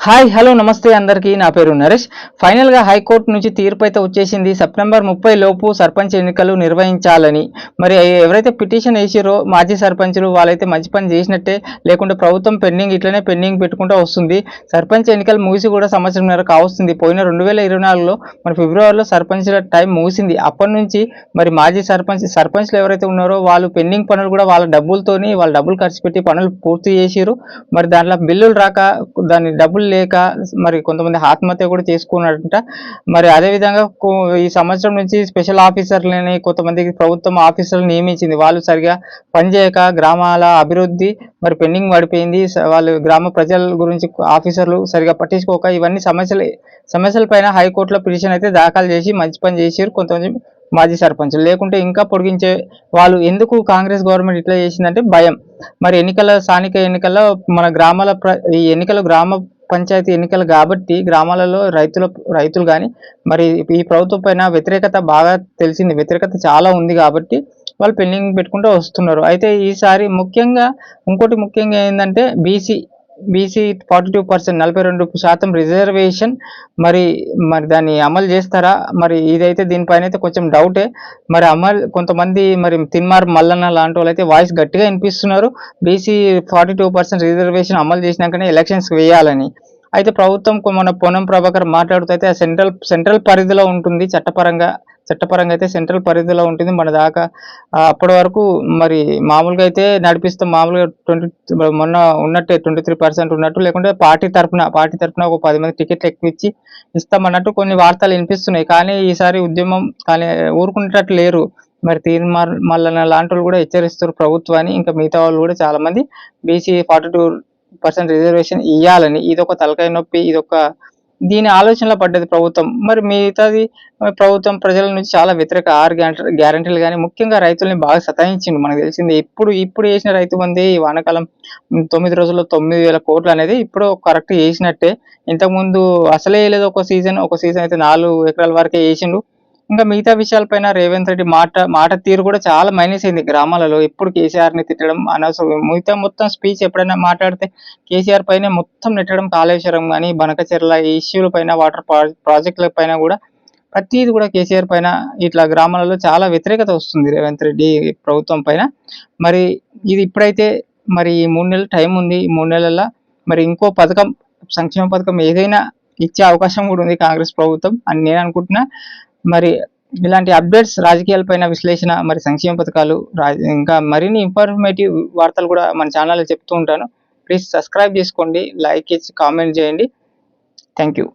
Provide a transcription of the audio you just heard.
Hi hello నమస్తే అందరికీ. నా పేరు నరేష్. ఫైనల్గా హైకోర్టు నుంచి తీర్పు అయితే వచ్చేసింది. సెప్టెంబర్ 30 లోపు సర్పంచ్ ఎన్నికలు నిర్వహించాలని. మరి ఎవరైతే పిటిషన్ వేసిరో మాజీ సర్పంచులు వాళ్ళైతే మంచి పని చేసినట్టే. లేకుంటే ప్రభుత్వం ఇట్లనే పెండింగ్ పెట్టుకుంటూ వస్తుంది. సర్పంచ్ ఎన్నికలు ముగిసి కూడా సంవత్సరంన్నర కావస్తుంది. పోయిన 2024లో మరి ఫిబ్రవరిలో సర్పంచ్ల టైం ముగిసింది. అప్పటి నుంచి మరి మాజీ సర్పంచ్లు ఎవరైతే ఉన్నారో వాళ్ళు పెండింగ్ పనులు కూడా వాళ్ళ డబ్బులు ఖర్చు పెట్టి పనులు పూర్తి చేసిరు. మరి దాంట్లో బిల్లులు రాక దాని డబ్బులు లేక మరి కొంతమంది ఆత్మహత్య కూడా చేసుకున్నారంట. మరి అదేవిధంగా ఈ సంవత్సరం నుంచి స్పెషల్ ఆఫీసర్లని కొంతమందికి ప్రభుత్వం ఆఫీసర్లు నియమించింది. వాళ్ళు సరిగా పనిచేయక గ్రామాల అభివృద్ధి మరి పెండింగ్ పడిపోయింది. వాళ్ళు గ్రామ ప్రజల గురించి ఆఫీసర్లు సరిగా పట్టించుకోక ఇవన్నీ సమస్యల పైన హైకోర్టులో పిటిషన్ అయితే దాఖలు చేసి మంచి పని చేసారు కొంతమంది మాజీ సర్పంచులు. లేకుంటే ఇంకా పొడిగించే వాళ్ళు. ఎందుకు కాంగ్రెస్ గవర్నమెంట్ ఇట్లా చేసిందంటే భయం. మరి స్థానిక ఎన్నికల్లో మన ఈ ఎన్నికలు గ్రామ పంచాయతీ ఎన్నికలు కాబట్టి గ్రామాలలో రైతులు కానీ మరి ఈ ప్రభుత్వం పైన వ్యతిరేకత బాగా తెలిసింది. వ్యతిరేకత చాలా ఉంది కాబట్టి వాళ్ళు పెండింగ్ పెట్టుకుంటూ వస్తున్నారు. అయితే ఈసారి ఇంకోటి ముఖ్యంగా ఏంటంటే బీసీ 42% 42% రిజర్వేషన్ మరి దాన్ని అమలు చేస్తారా? మరి ఇదైతే దీనిపైన అయితే కొంచెం డౌటే. మరి కొంతమంది మరి తిన్మార్ మల్లన్న లాంటి వాళ్ళు అయితే వాయిస్ గట్టిగా వినిపిస్తున్నారు. బీసీ 42% రిజర్వేషన్ అమలు చేసినాకనే ఎలక్షన్స్ వేయాలని. అయితే ప్రభుత్వం మన పొన్నం ప్రభాకర్ మాట్లాడుతూ అయితే సెంట్రల్ పరిధిలో ఉంటుంది. చట్టపరంగా అయితే సెంట్రల్ పరిధిలో ఉంటుంది. మన దాకా అప్పటి వరకు మరి మామూలుగా అయితే నడిపిస్తాం. మామూలుగా మొన్న ఉన్నట్టే 23% ఉన్నట్టు, లేకుంటే పార్టీ తరఫున ఒక 10 మంది టికెట్లు ఎక్కువ ఇచ్చి ఇస్తామన్నట్టు కొన్ని వార్తలు వినిపిస్తున్నాయి. కానీ ఈసారి ఉద్యమం కానీ ఊరుకునేటట్టు లేరు. మరి మల్లన్న లాంటి వాళ్ళు కూడా హెచ్చరిస్తారు ప్రభుత్వాన్ని. ఇంకా మిగతా వాళ్ళు కూడా చాలా మంది బీసీ 42% రిజర్వేషన్ ఇవ్వాలని. ఇదొక తలకాయ నొప్పి. దీని ఆలోచనలో పడ్డది ప్రభుత్వం. మరి మిగతాది ప్రభుత్వం ప్రజల నుంచి చాలా వ్యతిరేక 6 గ్యారంటీలు కానీ ముఖ్యంగా రైతుల్ని బాగా సతాయించింది. మనకు తెలిసింది ఇప్పుడు వేసిన రైతు బంధు ఈ వానాకాలం 9 రోజుల్లో 9,000 కోట్లు అనేది ఇప్పుడు కరెక్ట్ చేసినట్టే. ఇంతకుముందు అసలే వేయలేదు. ఒక సీజన్ అయితే 4 ఎకరాల వరకే వేసిండు. ఇంకా మిగతా విషయాలపైన రేవంత్ రెడ్డి మాట తీరు కూడా చాలా మైనస్ అయింది గ్రామాలలో. ఎప్పుడు కేసీఆర్ని తిట్టడం అనవసరం. మొత్తం స్పీచ్ ఎప్పుడైనా మాట్లాడితే కేసీఆర్ పైన మొత్తం నెట్టడం. కాళేశ్వరం కానీ బనకచెర్ల ఈ ఇష్యూల పైన వాటర్ ప్రాజెక్టుల పైన కూడా ప్రతిది కూడా కేసీఆర్ పైన ఇట్లా గ్రామాలలో చాలా వ్యతిరేకత వస్తుంది రేవంత్ రెడ్డి ప్రభుత్వం పైన. మరి ఇది ఇప్పుడైతే మరి 3 నెలలు టైం ఉంది. ఈ 3 నెలల్లో మరి ఇంకో సంక్షేమ పథకం ఏదైనా ఇచ్చే అవకాశం కూడా ఉంది కాంగ్రెస్ ప్రభుత్వం అని నేను అనుకుంటున్నా. మరి ఇలాంటి అప్డేట్స్, రాజకీయాలపైన విశ్లేషణ, మరి సంక్షేమ పథకాలు, ఇంకా మరిన్ని ఇన్ఫర్మేటివ్ వార్తలు కూడా మన ఛానల్లో చెప్తూ ఉంటాను. ప్లీజ్ సబ్స్క్రైబ్ చేసుకోండి, లైక్ ఇచ్చి కామెంట్ చేయండి. Thank you.